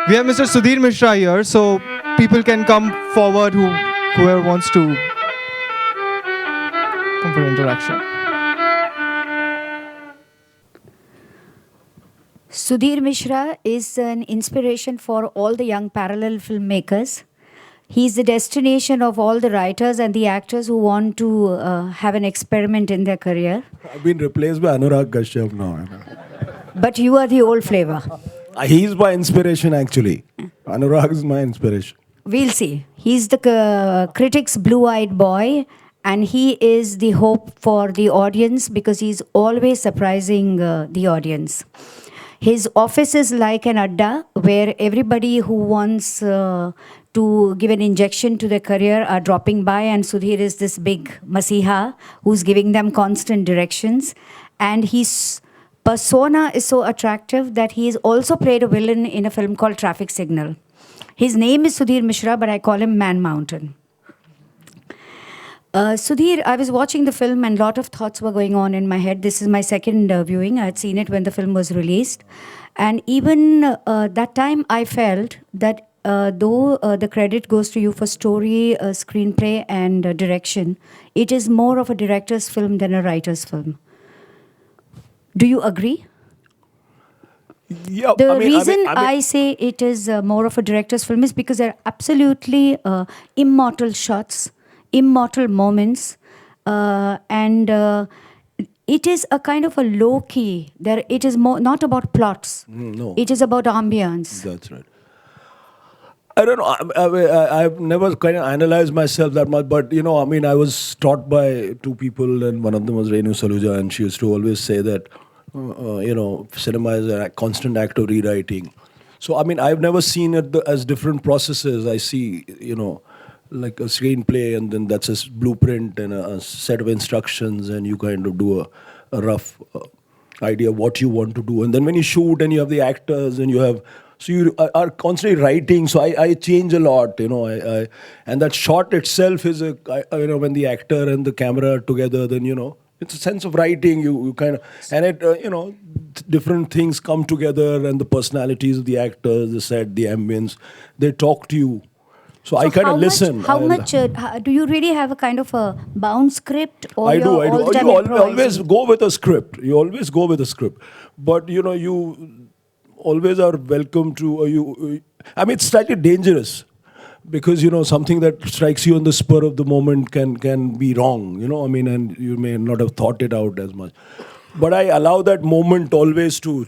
We have Mr. Sudhir Mishra here, so people can come forward whoever wants to come for interaction. Sudhir Mishra is an inspiration for all the young parallel filmmakers. He's the destination of all the writers and the actors who want to have an experiment in their career. I've been replaced by Anurag Kashyap now. But you are the old flavor. He's my inspiration actually. Anurag is my inspiration. We'll see. He's the critics' blue-eyed boy, and he is the hope for the audience because he's always surprising the audience. His office is like an adda where everybody who wants to give an injection to their career are dropping by, and Sudhir is this big masiha who's giving them constant directions. And his persona is so attractive that he has also played a villain in a film called Traffic Signal. His name is Sudhir Mishra, but I call him Man Mountain. Sudhir, I was watching the film and a lot of thoughts were going on in my head. This is my second viewing. I had seen it when the film was released. And even that time I felt that though the credit goes to you for story, screenplay and direction, it is more of a director's film than a writer's film. Do you agree? Yeah, The reason I say it is more of a director's film is because they're absolutely immortal shots, immortal moments, and it is a kind of a low key. It is more not about plots. No. It is about ambience. That's right. I don't know. I've never kind of analyzed myself that much, but I was taught by two people, and one of them was Renu Saluja, and she used to always say that, cinema is a constant act of rewriting. So, I've never seen it as different processes. I see, like a screenplay, and then that's a blueprint and a set of instructions, and you kind of do a rough idea of what you want to do. And then when you shoot, and you have the actors, and you have, so you are constantly writing. So I change a lot, and that shot itself is when the actor and the camera are together, then it's a sense of writing. You kind of, and it different things come together, and the personalities of the actors, the set, the ambience, they talk to you. So I kind of listen. How much do you really have a kind of a bound script, or I do. all-time You always improvising? go with a script. You always go with a script, but you always are welcome to. It's slightly dangerous because something that strikes you on the spur of the moment can be wrong. And you may not have thought it out as much. But I allow that moment always to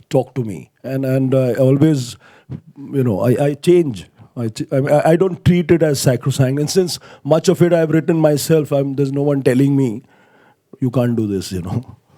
talk to me, and I always, I change. I don't treat it as sacrosanct, and since much of it I've written myself, there's no one telling me you can't do this.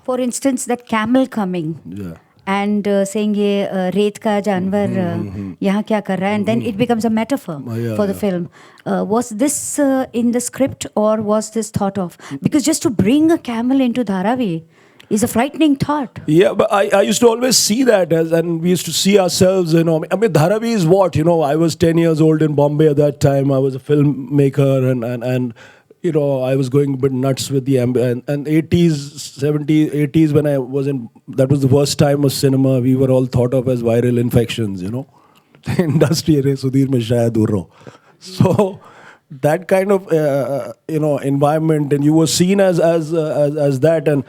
For instance, that camel coming. Yeah. And saying ye रेत का जानवर यहाँ क्या कर रहा है, and then it becomes a metaphor for the film. Was this in the script, or was this thought of? Because just to bring a camel into Dharavi is a frightening thought. Yeah, but I used to always see that and we used to see ourselves, Dharavi is what, I was 10 years old in Bombay at that time. I was a filmmaker and I was going a bit nuts with the and 80s, 70s, 80s when I was that was the worst time of cinema. We were all thought of as viral infections, The industry, Sudhir Mishra Duro. So that kind of, environment, and you were seen as that. And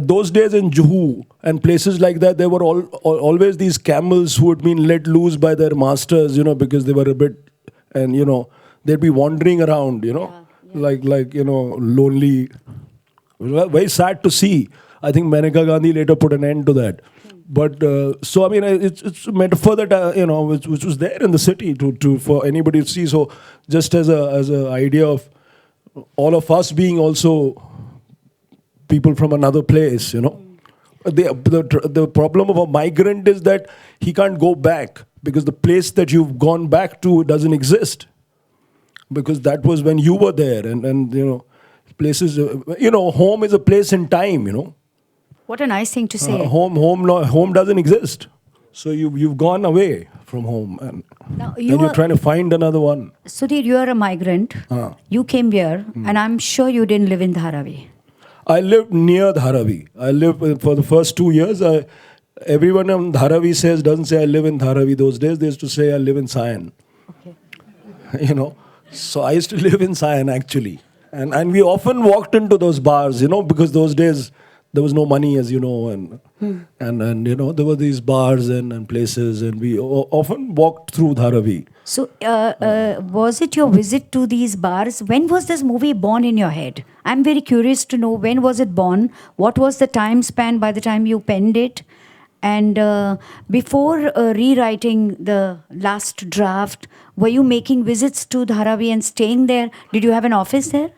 those days in Juhu and places like that, there were always these camels who had been let loose by their masters, because they were a bit, and, they'd be wandering around, like lonely. It was very sad to see. I think Maneka Gandhi later put an end to that. But it's a metaphor that which was there in the city to for anybody to see. So just as a idea of all of us being also people from another place, The problem of a migrant is that he can't go back because the place that you've gone back to doesn't exist. Because that was when you were there, and places. Home is a place in time. What a nice thing to say. Home doesn't exist. So you've gone away from home, and Now, you're trying to find another one. Sudhir, you are a migrant. You came here, and I'm sure you didn't live in Dharavi. I lived near Dharavi. I lived for the first 2 years. Everyone in Dharavi doesn't say I live in Dharavi. Those days they used to say I live in Sion. Okay. You know. So I used to live in Sion actually. And we often walked into those bars, because those days there was no money, as you know, and there were these bars and places, and we often walked through Dharavi. So, was it your visit to these bars? When was this movie born in your head? I'm very curious to know, when was it born? What was the time span by the time you penned it? And before rewriting the last draft, were you making visits to Dharavi and staying there? Did you have an office there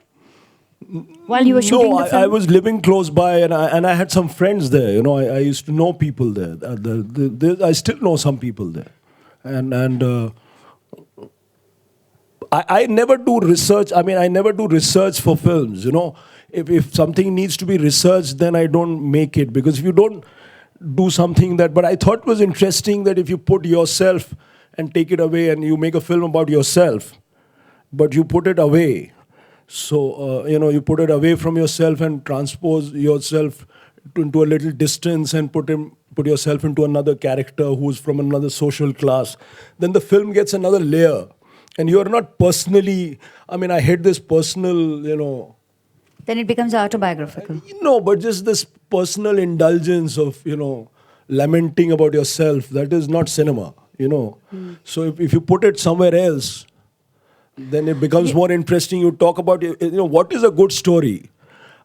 while you were shooting the film? I was living close by, and I had some friends there. I used to know people there. I still know some people there, and I never do research. I mean, I never do research for films. If something needs to be researched, then I don't make it, because if you don't do something that. But I thought was interesting that if you put yourself and take it away, and you make a film about yourself, but you put it away. So, you put it away from yourself and transpose yourself into a little distance and put yourself into another character who's from another social class. Then the film gets another layer. And you're not personally, I hate this personal, Then it becomes autobiographical. No, but just this personal indulgence of, lamenting about yourself, that is not cinema, So if you put it somewhere else, then it becomes more interesting. You talk about, what is a good story?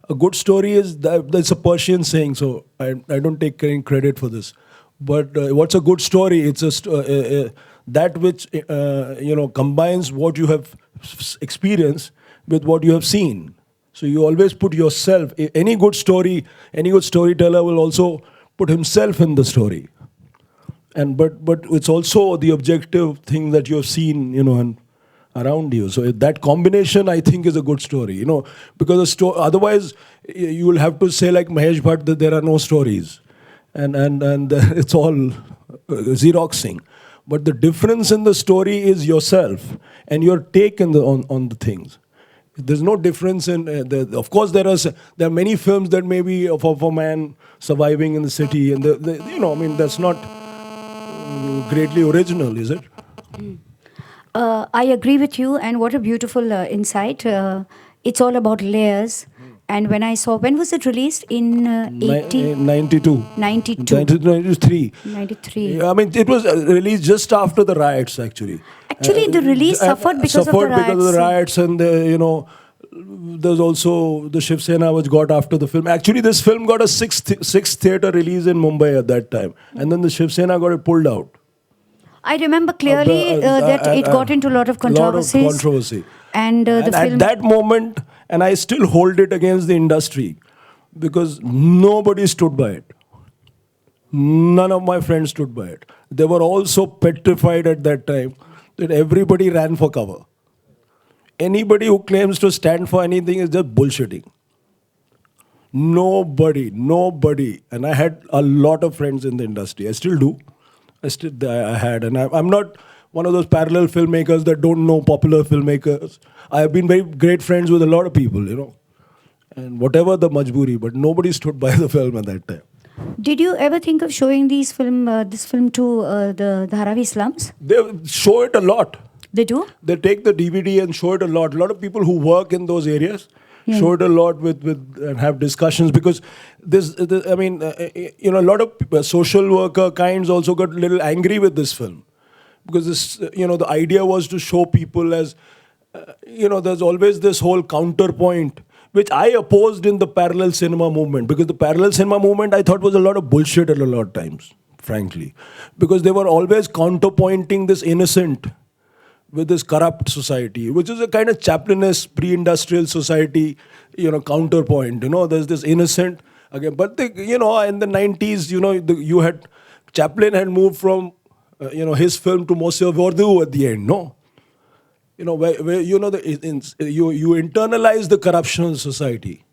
A good story is, that's a Persian saying, so I don't take any credit for this. But what's a good story? It's that which, combines what you have experienced with what you have seen. So you always put yourself, any good storyteller will also put himself in the story. But it's also the objective thing that you have seen, and around you. So that combination, I think, is a good story, because otherwise you will have to say like Mahesh Bhatt that there are no stories, and it's all Xeroxing. But the difference in the story is yourself and your take on the things. There's no difference in. Of course, there are many films that may be of a man surviving in the city, and that's not greatly original, is it? I agree with you, and what a beautiful insight. It's all about layers. And when was it released? In 92. 93. 93. It was released just after the riots, actually. Actually, the release suffered because of the riots. Because of the riots, and there's also the Shiv Sena which got after the film. Actually, this film got a sixth theatre release in Mumbai at that time, and then the Shiv Sena got it pulled out. I remember clearly that it got into a lot of controversies. Lot of controversy. And the film... At that moment, and I still hold it against the industry, because nobody stood by it. None of my friends stood by it. They were all so petrified at that time that everybody ran for cover. Anybody who claims to stand for anything is just bullshitting. Nobody. And I had a lot of friends in the industry. I still do. I had. And I'm not one of those parallel filmmakers that don't know popular filmmakers. I have been very great friends with a lot of people, And whatever the majburi, but nobody stood by the film at that time. Did you ever think of showing this film to the Dharavi slums? They show it a lot. They do? They take the DVD and show it a lot. A lot of people who work in those areas show it a lot with and have discussions, because a lot of social worker kinds also got a little angry with this film, because this, the idea was to show people as, there's always this whole counterpoint, which I opposed in the parallel cinema movement, because the parallel cinema movement I thought was a lot of bullshit at a lot of times, frankly, because they were always counterpointing this innocent with this corrupt society, which is a kind of Chaplinist pre-industrial society, counterpoint. There's this innocent again, but in the 90s, you had Chaplin had moved from his film to Monsieur Verdoux at the end, no? Where you internalize the corruption of society.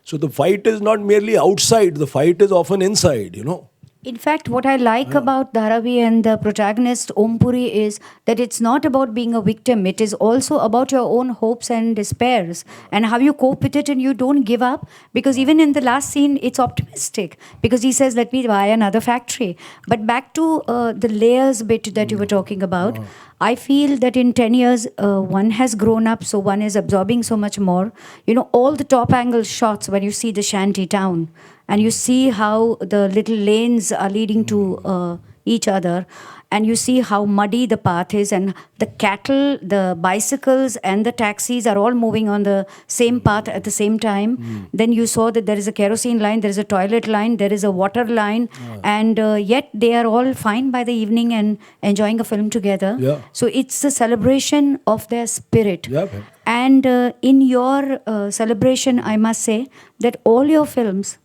So the fight is not merely outside; the fight is often inside. In fact, what I like about Dharavi and the protagonist Ompuri is that it's not about being a victim. It is also about your own hopes and despairs and how you cope with it and you don't give up. Because even in the last scene, it's optimistic because he says, "Let me buy another factory." But back to the layers bit that you were talking about, I feel that in 10 years, one has grown up, so one is absorbing so much more. You know, all the top angle shots when you see the shanty town and you see how the little lanes are leading to each other, and you see how muddy the path is, and the cattle, the bicycles, and the taxis are all moving on the same path at the same time. Then you saw that there is a kerosene line, there is a toilet line, there is a water line, and yet they are all fine by the evening and enjoying a film together. Yeah. So it's a celebration of their spirit. Yeah, man. And in your celebration, I must say that all your films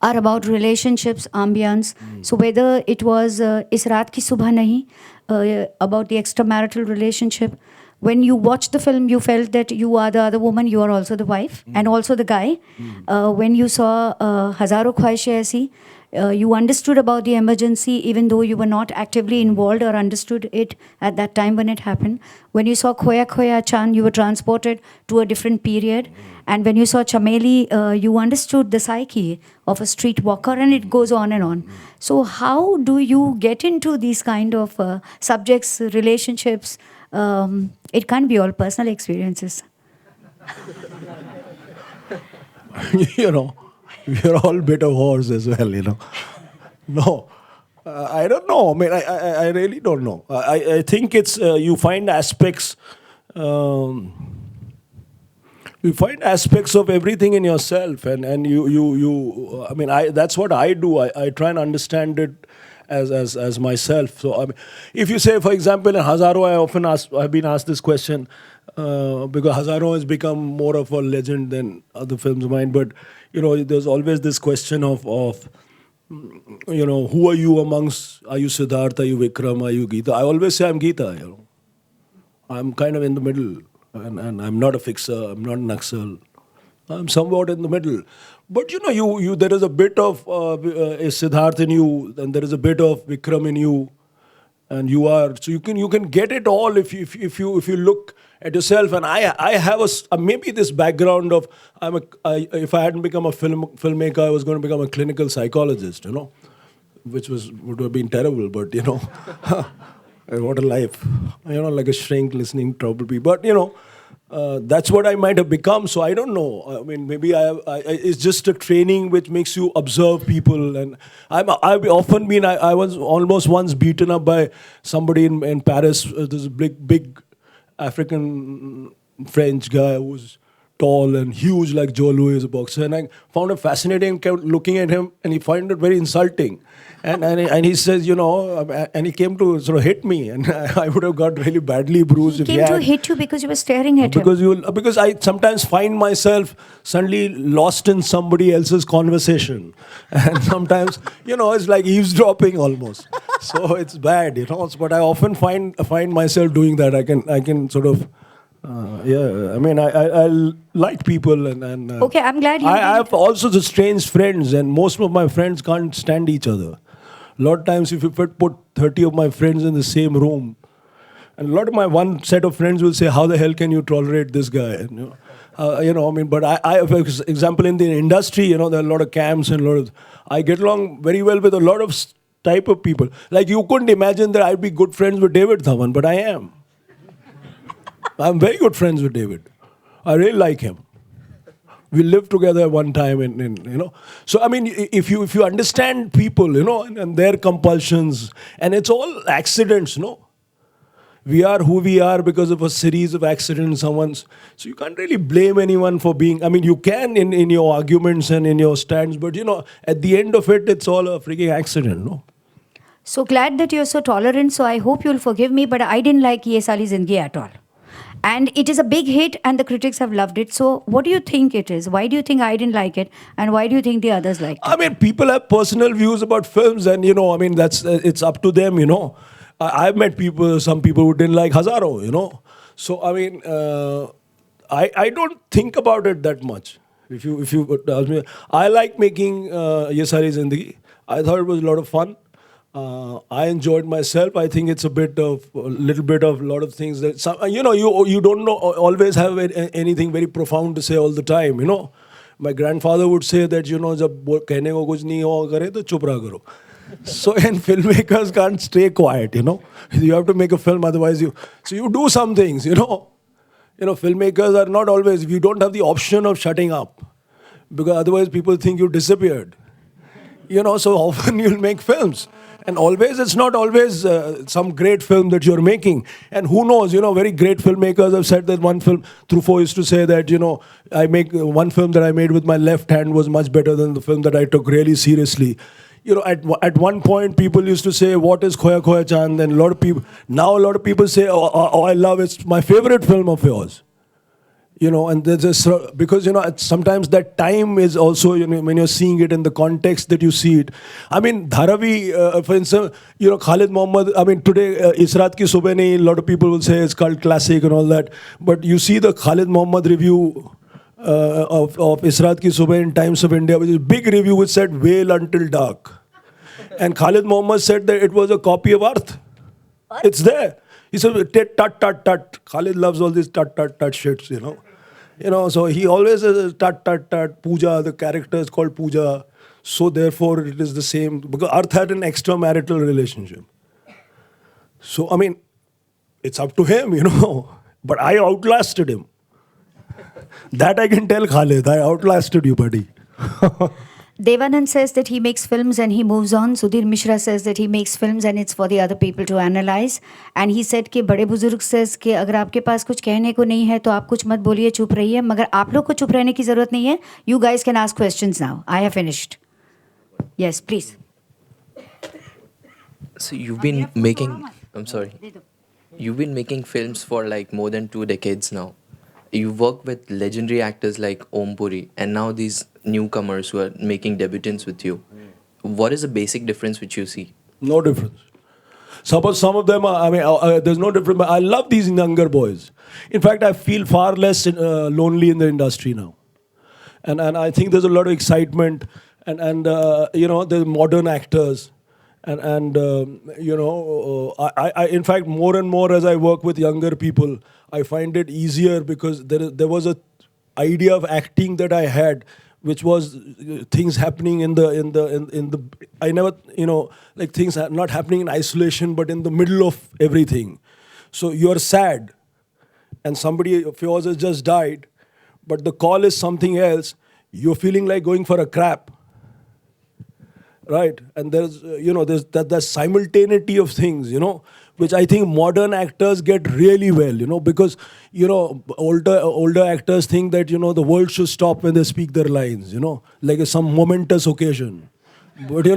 are about relationships, ambience. So whether it was Is Raat Ki Subha Nahi, about the extramarital relationship, when you watched the film, you felt that you are the other woman, you are also the wife, and also the guy. When you saw Hazaro Khwaishein Aisi, you understood about the emergency, even though you were not actively involved or understood it at that time when it happened. When you saw Khoya Khoya Chan, you were transported to a different period. And when you saw Chameli, you understood the psyche of a streetwalker, and it goes on and on. So, how do you get into these kind of subjects, relationships? It can't be all personal experiences. You know, we're all bit of whores as well, you know. No, I don't know. I mean, I really don't know. I think it's, you find aspects, you find aspects of everything in yourself, and you I mean, that's what I do. I try and understand it as myself. So I mean, if you say, for example, in Hazaro, I've been asked this question because Hazaro has become more of a legend than other films of mine. But you know, there's always this question of you know, who are you amongst? Are you Siddharth? Are you Vikram? Are you Geeta? I always say I'm Geeta. You know, I'm kind of in the middle. And I'm not a fixer, I'm not an Naxal. I'm somewhat in the middle. But you know, you there is a bit of Siddharth in you, and there is a bit of Vikram in you, and you are, so you can get it all if you look at yourself. And I have maybe this background of if I hadn't become a filmmaker, I was going to become a clinical psychologist. You know, which would have been terrible. But you know. What a life. You know, like a shrink listening probably. But, you know, that's what I might have become. So I don't know. I mean, maybe it's just a training which makes you observe people. And I've often been, I was almost once beaten up by somebody in Paris. There's a big African French guy who was tall and huge like Joe Louis, a boxer. And I found it fascinating, kept looking at him, and he found it very insulting. And he says, you know, and he came to sort of hit me, and I would have got really badly bruised. He came to hit you because you were staring at him. Because I sometimes find myself suddenly lost in somebody else's conversation, and sometimes, you know, it's like eavesdropping almost. So it's bad, you know. But I often find myself doing that. I can sort of. Yeah, I mean, I like people and okay, I'm glad you. I have also the strange friends, and most of my friends can't stand each other. A lot of times, if you put 30 of my friends in the same room, and a lot of my one set of friends will say, "How the hell can you tolerate this guy?" And, you know, I mean, but I, for example, in the industry, you know, there are a lot of camps and a lot of. I get along very well with a lot of type of people. Like you couldn't imagine that I'd be good friends with David Dhawan, but I am. I'm very good friends with David. I really like him. We lived together one time, and you know. So I mean, if you understand people, you know, and their compulsions, and it's all accidents, you know. We are who we are because of a series of accidents. So you can't really blame anyone for being. I mean, you can in your arguments and in your stands, but you know, at the end of it, it's all a freaking accident, no. So glad that you're so tolerant. So I hope you'll forgive me, but I didn't like Ye Sali Zindagi at all. And it is a big hit, and the critics have loved it. So, what do you think it is? Why do you think I didn't like it, and why do you think the others liked it? I mean, people have personal views about films, and you know, I mean, that's it's up to them. You know, I've met some people who didn't like Hazaro. You know, so I mean, I don't think about it that much. If you ask me, I like making Ye Sari Zindagi. I thought it was a lot of fun. I enjoyed myself. I think it's a little bit of a lot of things that some, you don't know always have anything very profound to say all the time. My grandfather would say that जब कहने को कुछ नहीं हो करे तो चुप रहा करो. So and filmmakers can't stay quiet. You have to make a film, otherwise you do some things. Filmmakers are not always. You don't have the option of shutting up, because otherwise people think you disappeared. So often you'll make films. And always, it's not always some great film that you're making. And who knows, very great filmmakers have said that one film, Truffaut used to say that, I make one film that I made with my left hand was much better than the film that I took really seriously. At one point, people used to say, what is Khoya Khoya Chand? And a lot of people say, oh, I love it. It's my favorite film of yours. And there's this, because, sometimes that time is also, when you're seeing it in the context that you see it. I mean, Dharavi, for instance, Khalid Mohammed, I mean, today, Israt Ki Subah Nahi, a lot of people will say it's called classic and all that. But you see the Khalid Mohammed review of Israt Ki Subah in Times of India, which is a big review, which said, Wail Until Dark. And Khalid Mohammed said that it was a copy of Arth. What? It's there. He said, tut, tut, tut. Khalid loves all these tut, tut, tut shits, so he always says tut, tut, tut, puja, the character is called puja. So therefore it is the same, because Arth had an extramarital relationship. So, I mean, it's up to him, But I outlasted him. That I can tell Khalid, I outlasted you, buddy. Devanand says that he makes films and he moves on. Sudhir Mishra says that he makes films and it's for the other people to analyze. And he said कि बड़े बुजुर्ग says कि अगर आपके पास कुछ कहने को नहीं है तो आप कुछ मत बोलिए, चुप रहिए. मगर आप लोग को चुप रहने की ज़रूरत नहीं है. You guys can ask questions now. I have finished. Yes, please. So you've been making, I'm sorry, you've been making films for like more than 2 decades now. You work with legendary actors like Om Puri and now these newcomers who are making debutants with you. What is the basic difference which you see? No difference. Some of them are, there's no difference. But I love these younger boys. In fact, I feel far less lonely in the industry now. And I think there's a lot of excitement and there's modern actors. And in fact, more and more as I work with younger people, I find it easier because there was a idea of acting that I had, which was things happening in the I never, like things are not happening in isolation, but in the middle of everything. So you're sad and somebody of yours has just died, but the call is something else. You're feeling like going for a crap. Right, and there's that simultaneity of things, which I think modern actors get really well, because older actors think that the world should stop when they speak their lines, like some momentous occasion, but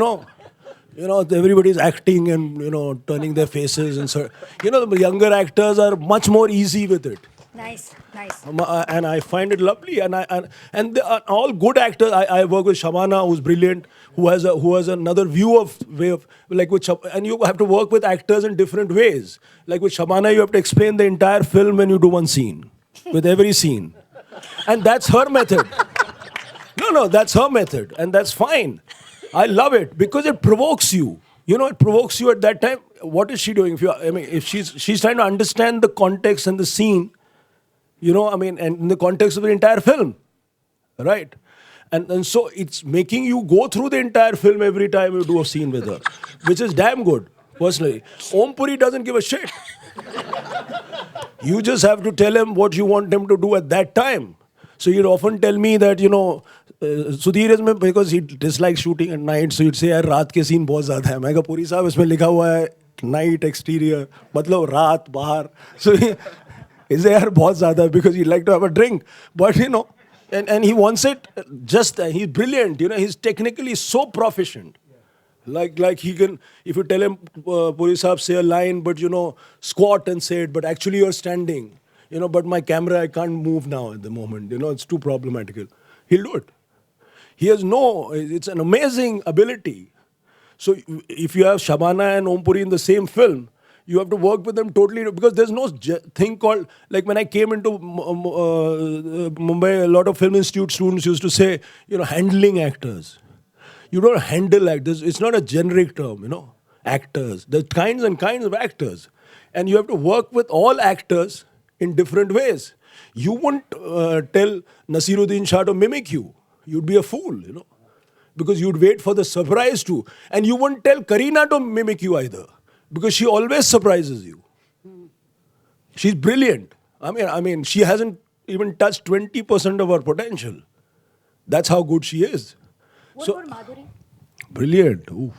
everybody's acting and turning their faces and so the younger actors are much more easy with it. Nice. And I find it lovely, and they are all good actors. I work with Shabana, who's brilliant, who has another way of like with and you have to work with actors in different ways. Like with Shabana, you have to explain the entire film when you do one scene, with every scene, and that's her method. No, that's her method, and that's fine. I love it because it provokes you. It provokes you at that time. What is she doing? If she's trying to understand the context and the scene. And in the context of the entire film, right? And so it's making you go through the entire film every time you do a scene with her, which is damn good, personally. Om Puri doesn't give a shit. You just have to tell him what you want him to do at that time. So he'd often tell me that, Sudhir is because he dislikes shooting at night, so he'd say, yaar, raat ke scene bahut zyada hai. Main kaha, Puri sahab, isme likha hua hai, night, exterior, matlab raat, bahar. So he said, yaar, bahut zyada, because he'd like to have a drink. But, and he wants it just, he's brilliant, he's technically so proficient. Like he can, if you tell him, Puri sahab, say a line, but, squat and say it, but actually you're standing. But my camera, I can't move now at the moment. It's too problematical. He'll do it. It's an amazing ability. So if you have Shabana and Om Puri in the same film, you have to work with them totally, because there's no thing called, like when I came into Mumbai, a lot of film institute students used to say, handling actors. You don't handle actors. It's not a generic term, actors. There's kinds and kinds of actors. And you have to work with all actors in different ways. You won't tell Nasiruddin Shah to mimic you. You'd be a fool, because you'd wait for the surprise too. And you won't tell Kareena to mimic you either, because she always surprises you. She's brilliant. I mean, she hasn't even touched 20% of her potential. That's how good she is. What So about Madhuri? brilliant. Ooh.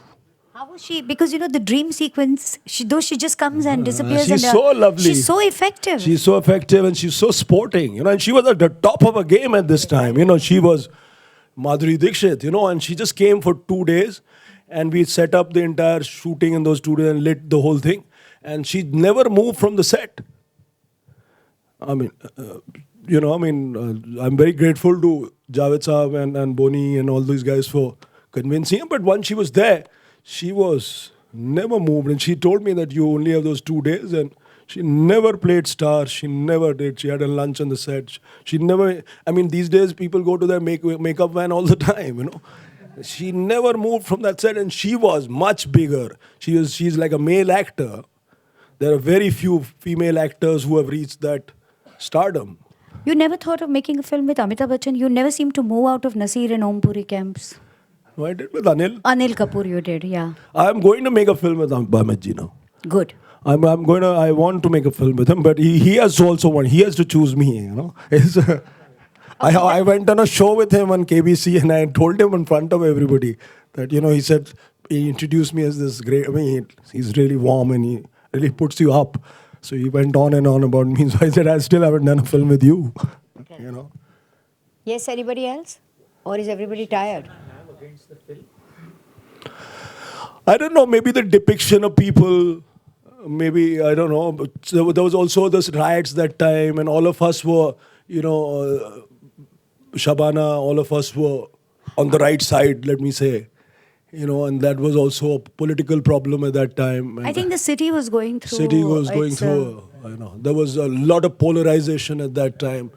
How was she? Because the dream sequence, though she just comes and disappears. She's and, so lovely. She's so effective. She's so effective and she's so sporting, and she was at the top of her game at this time. She was Madhuri Dixit, and she just came for 2 days, and we set up the entire shooting in those 2 days and lit the whole thing, and she never moved from the set. I'm very grateful to Javed Saab and Boni and all these guys for convincing her. But once she was there, she was never moved. And she told me that you only have those 2 days. And she never played star. She never did. She had a lunch on the set. She never, these days people go to their makeup van all the time, She never moved from that set. And she was much bigger. She's like a male actor. There are very few female actors who have reached that stardom. You never thought of making a film with Amitabh Bachchan? You never seemed to move out of Nasir and Om Puri camps. No, I did with Anil. Anil Kapoor, you did, yeah. I'm going to make a film with Ahmedji now. Good. I want to make a film with him, but he has to also want. He has to choose me. It's, I went on a show with him on KBC, and I told him in front of everybody that he said he introduced me as this great. He's really warm and he really puts you up. So he went on and on about me. So I said, I still haven't done a film with you. Okay. Yes, anybody else? Or is everybody tired? I don't know, maybe the depiction of people, maybe, I don't know. But there was also those riots that time, and all of us were, Shabana, all of us were on the right side, let me say. And that was also a political problem at that time. And I think the city was going through... there was a lot of polarization at that time.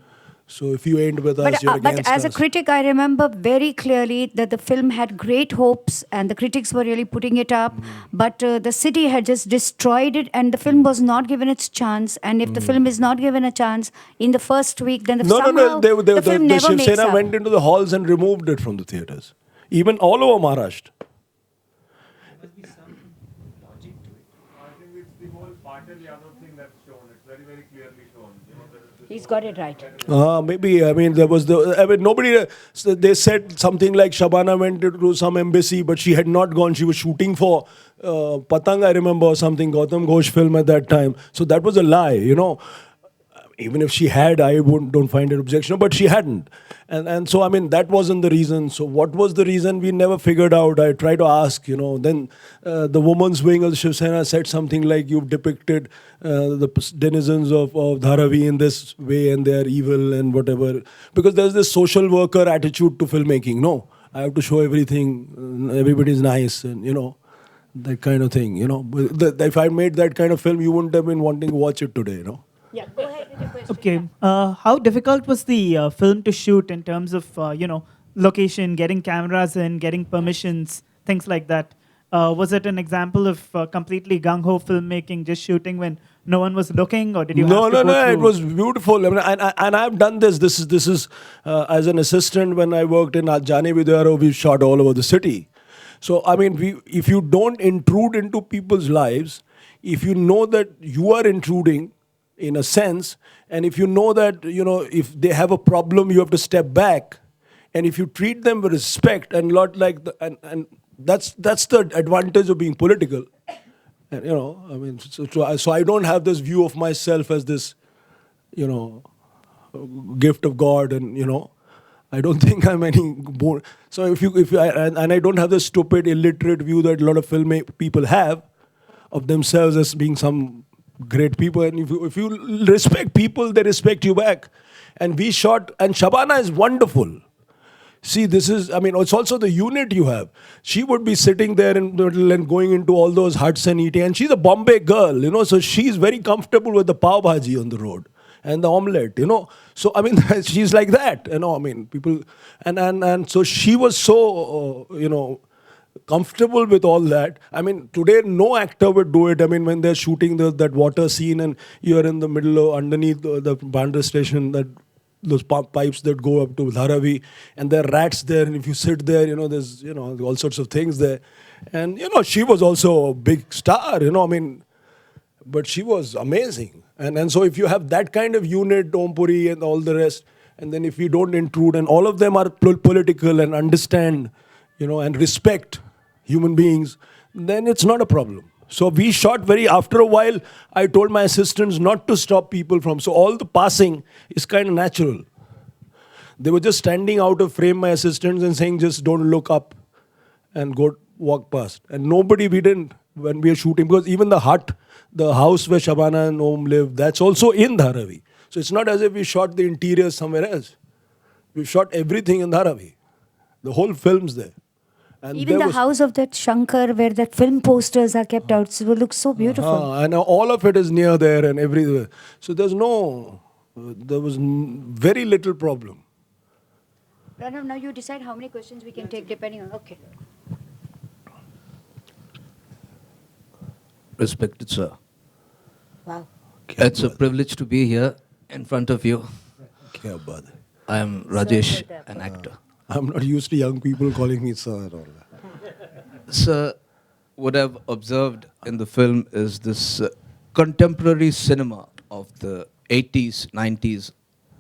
So if you ain't with us, you're against us. But as a critic, I remember very clearly that the film had great hopes and the critics were really putting it up. But the city had just destroyed it and the film was not given its chance. And if the film is not given a chance in the first week, then the film never makes Shiv Sena up. went into the halls and removed it from the theatres. Even all over Maharashtra. Must be some logic to it. I think it's the whole Patel Yadav thing that's shown. It's very, very clearly shown. He's got it right. Maybe, there was nobody, they said something like Shabana went to some embassy, but she had not gone. She was shooting for Patang, I remember, or something, Gautam Ghosh film at that time. So that was a lie, Even if she had, I don't find it objectionable, but she hadn't. And so, that wasn't the reason. So what was the reason? We never figured out. I tried to ask, Then the woman's wing of Shiv Sena said something like, you've depicted the denizens of Dharavi in this way and they're evil and whatever. Because there's this social worker attitude to filmmaking. No, I have to show everything, everybody's nice and, that kind of thing. If I made that kind of film, you wouldn't have been wanting to watch it today, Yeah, go ahead with your question. Okay. How difficult was the film to shoot in terms of, location, getting cameras in, getting permissions, things like that? Was it an example of completely gung-ho filmmaking, just shooting when no one was looking, or did you have to go through? It was beautiful. And I've done this. This is as an assistant when I worked in Jane Vidyaro, we shot all over the city. So, if you don't intrude into people's lives, if you know that you are intruding, in a sense, and if you know that, if they have a problem, you have to step back, and if you treat them with respect and not like and that's the advantage of being political. And, so I don't have this view of myself as this, gift of God, and I don't think I'm any born. So and I don't have the stupid, illiterate view that a lot of film people have of themselves as being some great people. And if you respect people, they respect you back. And we shot, and Shabana is wonderful. See, this is, it's also the unit you have. She would be sitting there and going into all those huts and eating. And she's a Bombay girl, so she's very comfortable with the pav bhaji on the road and the omelette, So, she's like that, people. And so she was so, comfortable with all that. I mean, today no actor would do it. I mean, when they're shooting that water scene and you're in the middle of underneath the Bandra station, that those pipes that go up to Dharavi, and there are rats there, and if you sit there, there's all sorts of things there, and she was also a big star. I mean, but she was amazing, and so if you have that kind of unit, Om Puri and all the rest, and then if we don't intrude, and all of them are political and understand, and respect human beings, then it's not a problem. So we shot after a while, I told my assistants not to stop people so all the passing is kind of natural. They were just standing out of frame, my assistants, and saying, just don't look up and walk past. And we didn't, when we were shooting, because even the house where Shabana and Om live, that's also in Dharavi. So it's not as if we shot the interior somewhere else. We shot everything in Dharavi. The whole film's there. And even the house of that Shankar, where that film posters are kept out, so it looks so beautiful. And all of it is near there and everywhere. So there was very little problem. Pranav, now you decide how many questions we can take depending on. Okay. Respected sir. Wow. It's a privilege to be here in front of you. Kya baat hai. I am Rajesh, an actor. I'm not used to young people calling me sir at all. Sir, what I've observed in the film is this contemporary cinema of the 80s, 90s,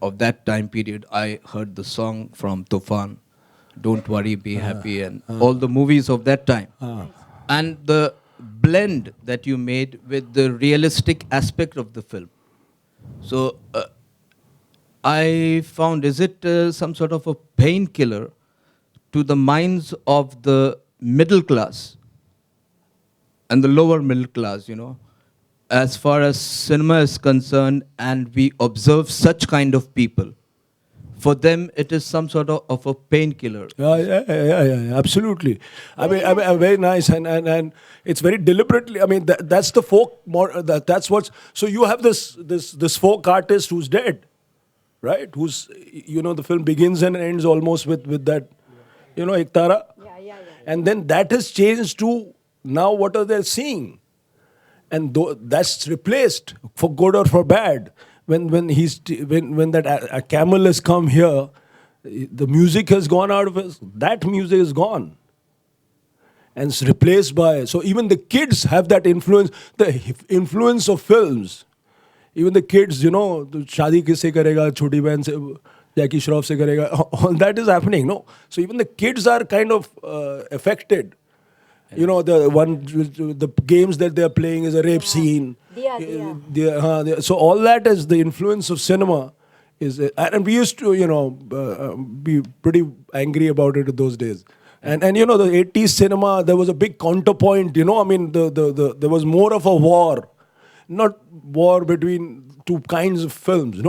of that time period. I heard the song from Tufan, Don't Worry, Be Happy, and all the movies of that time. And the blend that you made with the realistic aspect of the film. So I found, is it some sort of a painkiller to the minds of the middle class and the lower middle class, as far as cinema is concerned, and we observe such kind of people? For them, it is some sort of a painkiller. Yeah, absolutely. I mean, very nice, and it's very deliberately. I mean, that's the folk. That's what's. So you have this folk artist who's dead, right? Who's the film begins and ends almost with that, Iktara. Yeah. And then that has changed to now what are they seeing, and that's replaced for good or for bad. When that camel has come here, the music has gone out of it. That music is gone, and it's replaced by. So even the kids have that influence. The influence of films. Even the kids, शादी किससे करेगा, छोटी बहन से, जैकी श्रॉफ से करेगा. All that is happening, no. So even the kids are kind of affected. The games that they are playing is a rape scene. So all that is the influence of cinema. And we used to, be pretty angry about it in those days. And the 80s cinema, there was a big counterpoint. I mean, there was more of a war, not war between two kinds of films.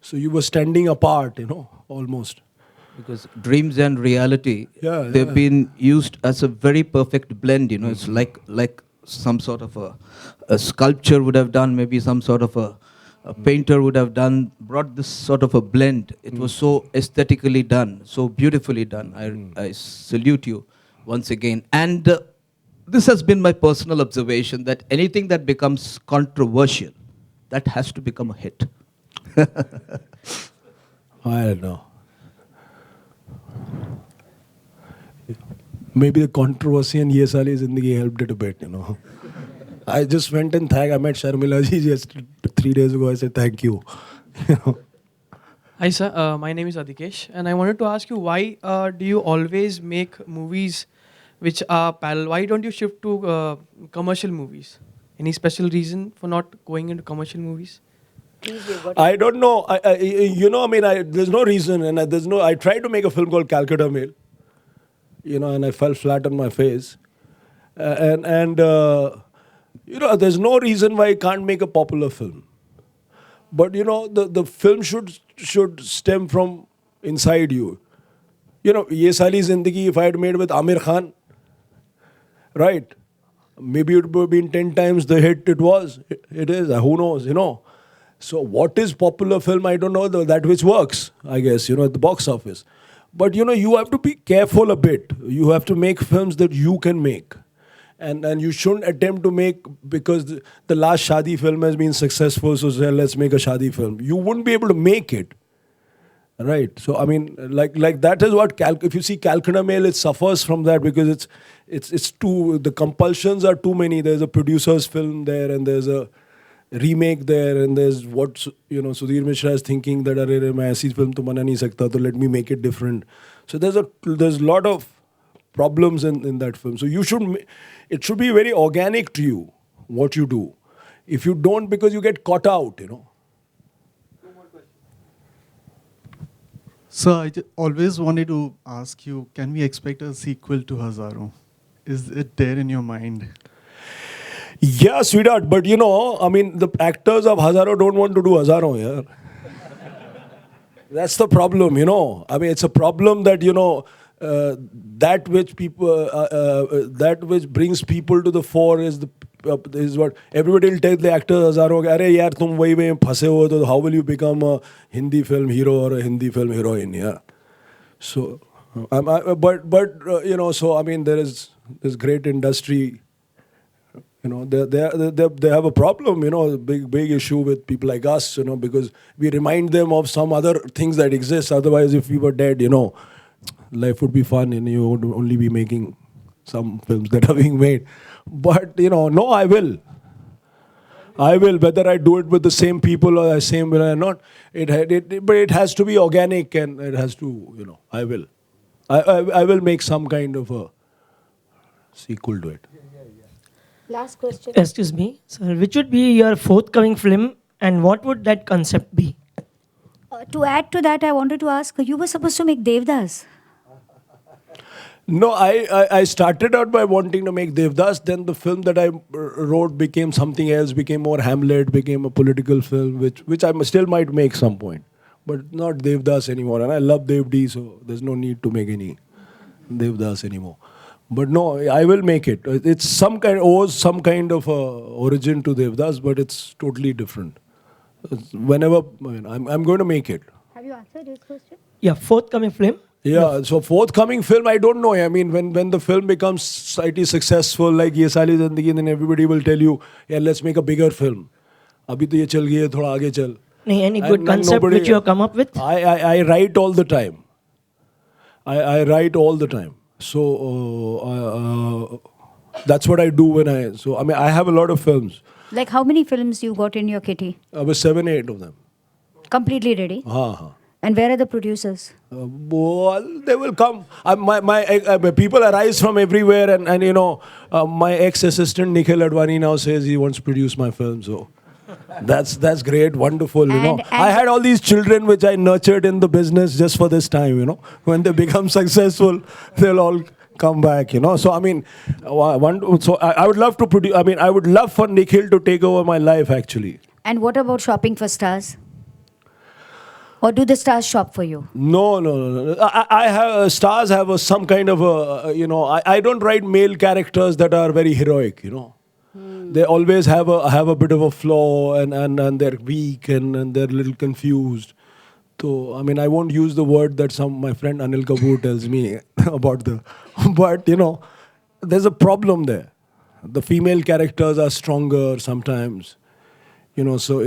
So you were standing apart, almost. Because dreams and reality, they've been used as a very perfect blend. It's like some sort of a sculpture would have done, maybe some sort of a painter would have brought this sort of a blend. It was so aesthetically done, so beautifully done. I salute you once again. And this has been my personal observation, that anything that becomes controversial, that has to become a hit. I don't know. Maybe the controversy in Ye Sali Zindagi helped it a bit, I just went and I met Sharmila ji just 3 days ago. I said, thank you. Hi, sir. My name is Adikesh, and I wanted to ask you, why do you always make movies which are parallel? Why don't you shift to commercial movies? Any special reason for not going into commercial movies? I don't know. There's no reason, and I tried to make a film called Calcutta Mail, and I fell flat on my face. There's no reason why I can't make a popular film. But the film should stem from inside you. Ye Sali Zindagi, if I had made with Amir Khan, right? Maybe it would have been 10 times the hit it was. It is. Who knows? So what is popular film? I don't know. That which works, I guess. At the box office. But you have to be careful a bit. You have to make films that you can make. And you shouldn't attempt to make, because the last Shadi film has been successful, so say, let's make a Shadi film. You wouldn't be able to make it. Right. So, I mean, like that is what, if you see Calcutta Mail, it suffers from that, because it's too, the compulsions are too many. There's a producer's film there, and there's a remake there, and there's what, Sudhir Mishra is thinking that, arey, main aisi film to bana nahi sakta, so let me make it different. So there's a lot of problems in that film. So it should be very organic to you, what you do. If you don't, because you get caught out, So I always wanted to ask you, can we expect a sequel to Hazaro? Is it there in your mind? Yeah, sweetheart, but I mean, the actors of Hazaro don't want to do Hazaro, yeah. That's the problem, I mean, it's a problem that, that which brings people to the fore is what everybody will tell the actors, Hazaro, "Arey yaar, tum wahi mein phase ho, to how will you become a Hindi film hero or a Hindi film heroine?" Yeah. So, so I mean, there is this great industry. They have a problem, big issue with people like us, because we remind them of some other things that exist. Otherwise, if we were dead, life would be fun, and you would only be making some films that are being made. But, no, I will. Whether I do it with the same people or the same way or not, but it has to be organic, and it has to, I will. I will make some kind of a sequel to it. Last question. Excuse me, sir. Which would be your forthcoming film, and what would that concept be? To add to that, I wanted to ask, you were supposed to make Devdas. No, I started out by wanting to make Devdas. Then the film that I wrote became something else, became more Hamlet, became a political film, which I still might make some point. But not Devdas anymore. And I love Devdi, so there's no need to make any Devdas anymore. But no, I will make it. It's some kind of origin to Devdas, but it's totally different. Whenever, I'm going to make it. Have you answered his question? Yeah, forthcoming film. Yeah, so forthcoming film, I don't know. I mean, when the film becomes slightly successful, like Ye Sali Zindagi, then everybody will tell you, yeah, let's make a bigger film. Abhi to ye chal gayi hai, thoda aage chal. Any good concept which you have come up with? I write all the time. I write all the time. So that's what I do I mean, I have a lot of films. Like how many films you got in your kitty? About 7, 8 of them. Completely ready? And where are the producers? Well, they will come. My people arise from everywhere, and my ex-assistant Nikhil Advani now says he wants to produce my film. So that's great, wonderful. And I had all these children which I nurtured in the business just for this time. When they become successful, they'll all come back. So I mean, I would love to produce. I mean, I would love for Nikhil to take over my life, actually. And what about shopping for stars? Or do the stars shop for you? No. I have stars have some kind of I don't write male characters that are very heroic. They always have a bit of a flaw, and they're weak, and they're a little confused. So I mean, I won't use the word that my friend Anil Kapoor tells me about but there's a problem there. The female characters are stronger sometimes. So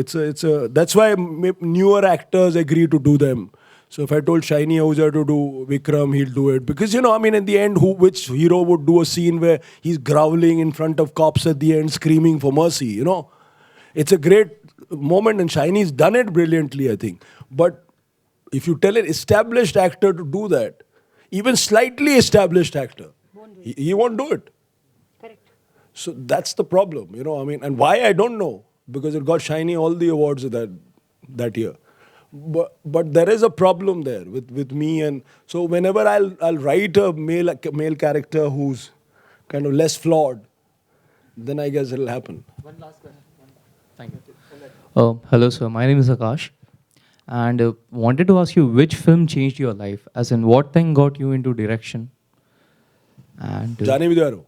that's why newer actors agree to do them. So if I told Shiny Ahuja to do Vikram, he'll do it. Because, I mean, in the end, which hero would do a scene where he's growling in front of cops at the end, screaming for mercy, It's a great moment, and Shiny's done it brilliantly, I think. But if you tell an established actor to do that, even slightly established actor, he won't do it. Correct. So that's the problem, I mean, and why, I don't know. Because it got Shiny all the awards that year. But there is a problem there with me, and so whenever I'll write a male character who's kind of less flawed, then I guess it'll happen. One last question. Thank you. Hello, sir. My name is Akash, and wanted to ask you which film changed your life, as in what thing got you into direction? And Jaane Vidyaro.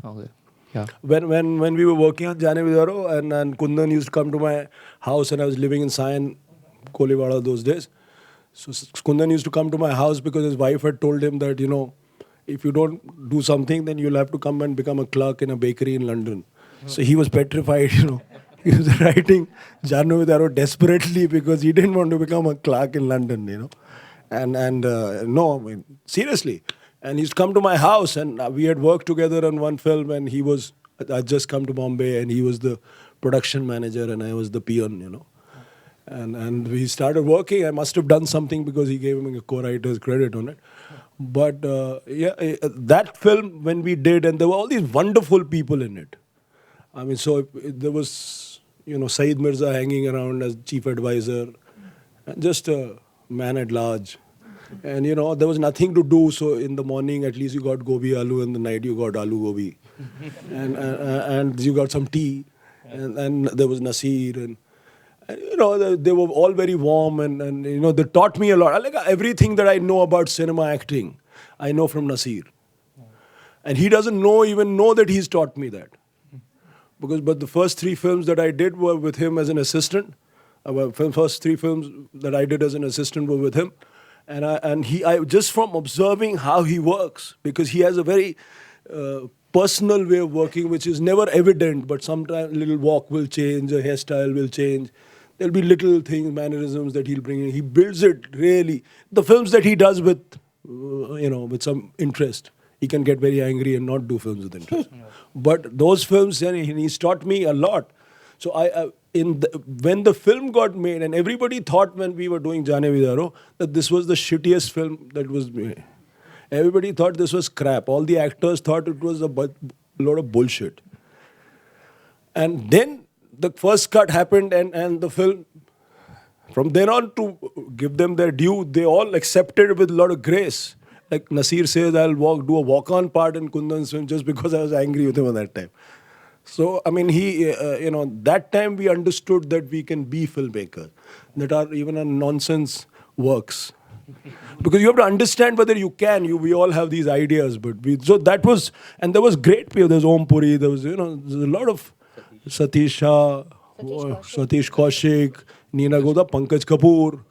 Okay. Yeah. When we were working on Jaane Vidyaro, and Kundan used to come to my house, and I was living in Sion, Kolewada those days. So Kundan used to come to my house because his wife had told him that, if you don't do something, then you'll have to come and become a clerk in a bakery in London. So he was petrified. He was writing Janu Vidaro desperately because he didn't want to become a clerk in London. And no, I mean, seriously. And he used to come to my house, and we had worked together on one film, and I'd just come to Bombay, and he was the production manager, and I was the peon. And we started working. I must have done something because he gave him a co-writer's credit on it. But that film, when we did, and there were all these wonderful people in it. I mean, so there was, Saeed Mirza hanging around as chief advisor, and just a man at large. And, there was nothing to do. So in the morning, at least you got gobi aloo. In the night, you got aloo gobi. and you got some tea. And there was Nasir. And they were all very warm. And they taught me a lot. Like everything that I know about cinema acting, I know from Nasir. And he doesn't even know that he's taught me that. But the first 3 films that I did were with him as an assistant. First 3 films that I did as an assistant were with him. And I just from observing how he works, because he has a very personal way of working, which is never evident, but sometimes a little walk will change, a hairstyle will change. There'll be little things, mannerisms that he'll bring in. He builds it really. The films that he does with, with some interest. He can get very angry and not do films with interest. But those films, and he's taught me a lot. So when the film got made, and everybody thought when we were doing Jaane Vidaro that this was the shittiest film that was made. Everybody thought this was crap. All the actors thought it was a lot of bullshit. And then the first cut happened, and the film, from then on, to give them their due, they all accepted it with a lot of grace. Like Nasir says, I'll do a walk-on part in Kundan's film just because I was angry with him at that time. So, I mean, that time we understood that we can be filmmakers, that even our nonsense works. Because you have to understand whether you can. We all have these ideas, so that was, and there was great people. There was Om Puri, there was, there's a lot of Satish Shah, Satish Kaushik, Neena Goda, Pankaj Kapoor,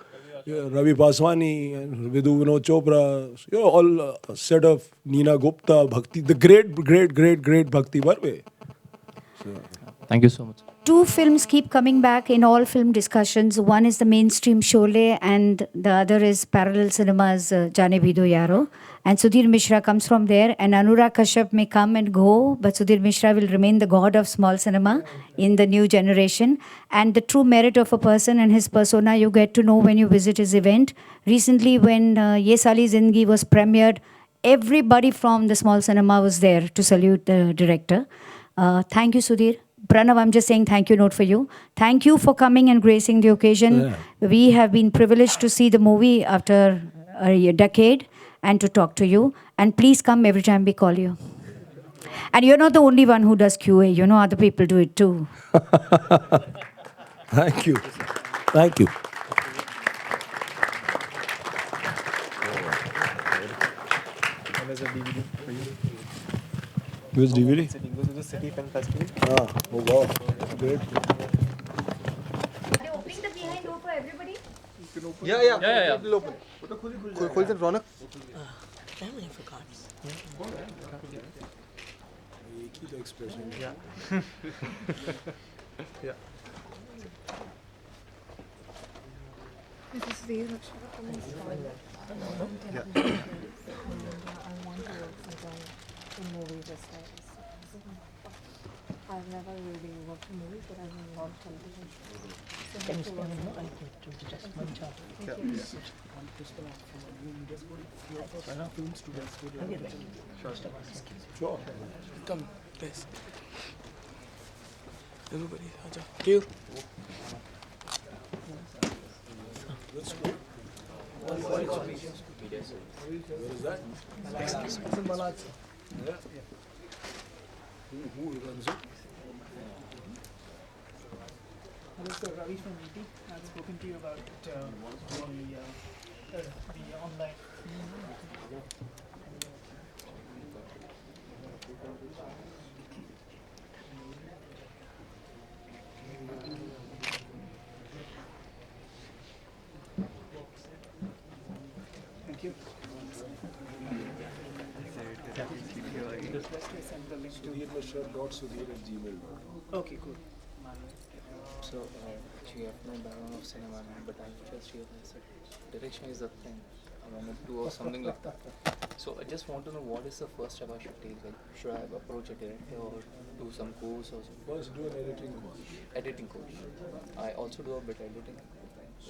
Ravi Paswani, Vidhu Vinod Chopra, all a set of Neena Gupta, Bhakti, the great Bhakti Barve. Thank you so much. 2 films keep coming back in all film discussions. One is the mainstream Sholay, and the other is parallel cinema's Jaane Bhido Yaro. And Sudhir Mishra comes from there, and Anurag Kashyap may come and go, but Sudhir Mishra will remain the god of small cinema in the new generation. And the true merit of a person and his persona you get to know when you visit his event. Recently, when Ye Sali Zindagi was premiered, everybody from the small cinema was there to salute the director. Thank you, Sudhir. Pranav, I'm just saying thank you note for you. Thank you for coming and gracing the occasion. Yeah. We have been privileged to see the movie after a decade and to talk to you. And please come every time we call you. And you're not the only one who does QA. Other people do it too. Thank you. Thank you. There's a DVD for you. Which DVD? It goes to the City Film Festival. Oh wow. Great. Are they opening the behind door for everybody? Yeah. It'll open. Khol the Ronak. Family for cards. The expression. Yeah. Yeah. This is the election from the start. Yeah. I want to work in movies as well. I've never really worked in movies, but I've done a lot of television shows. Can you spell it? I put just one chart. Sure. Come, guys. Everybody, aja. Kill. Where is that? Who runs it? Hello, sir. Ravi from ET. I've spoken to you about the online. send the link to. SudhirMishra.sudhir@gmail.com. Okay, cool. So, actually, I have no background of cinema, but I just realized that direction is the thing. I want to do or something like that. So, I just want to know what is the first step I should take? Like, should I approach a director or do some course or something? First, do an editing course. Editing course. I also do a bit editing.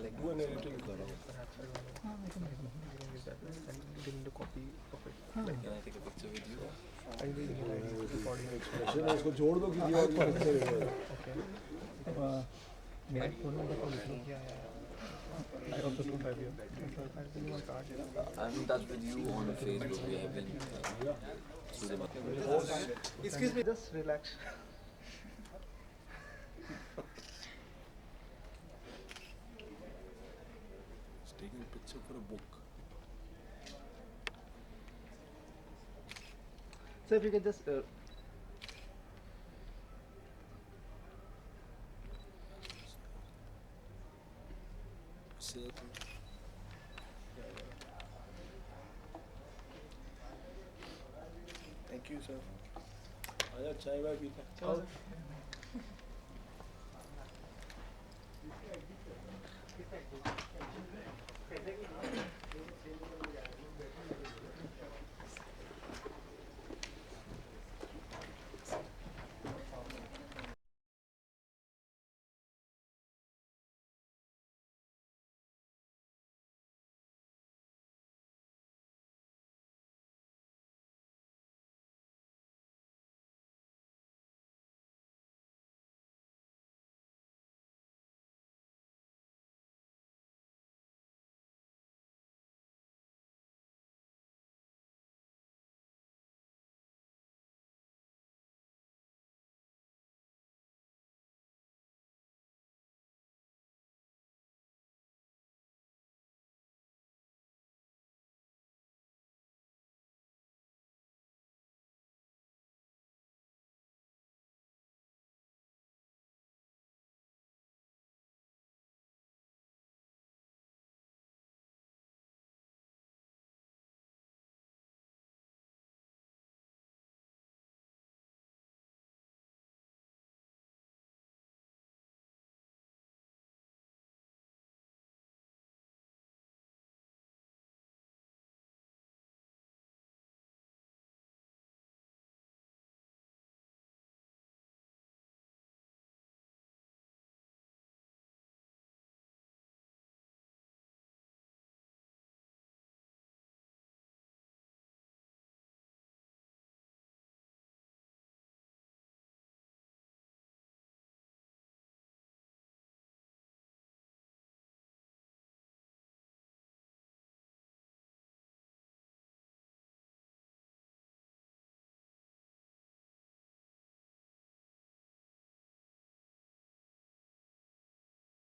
Like, Do an editing course. can I take a picture with you? Expression है, उसको जोड़ दो किसी और की picture I'm in touch with you on Facebook. We have been through the Excuse me, just relax. taking a picture for a book. So if you could just Thank you, sir. आजा चाय वाय पीते हैं. चलो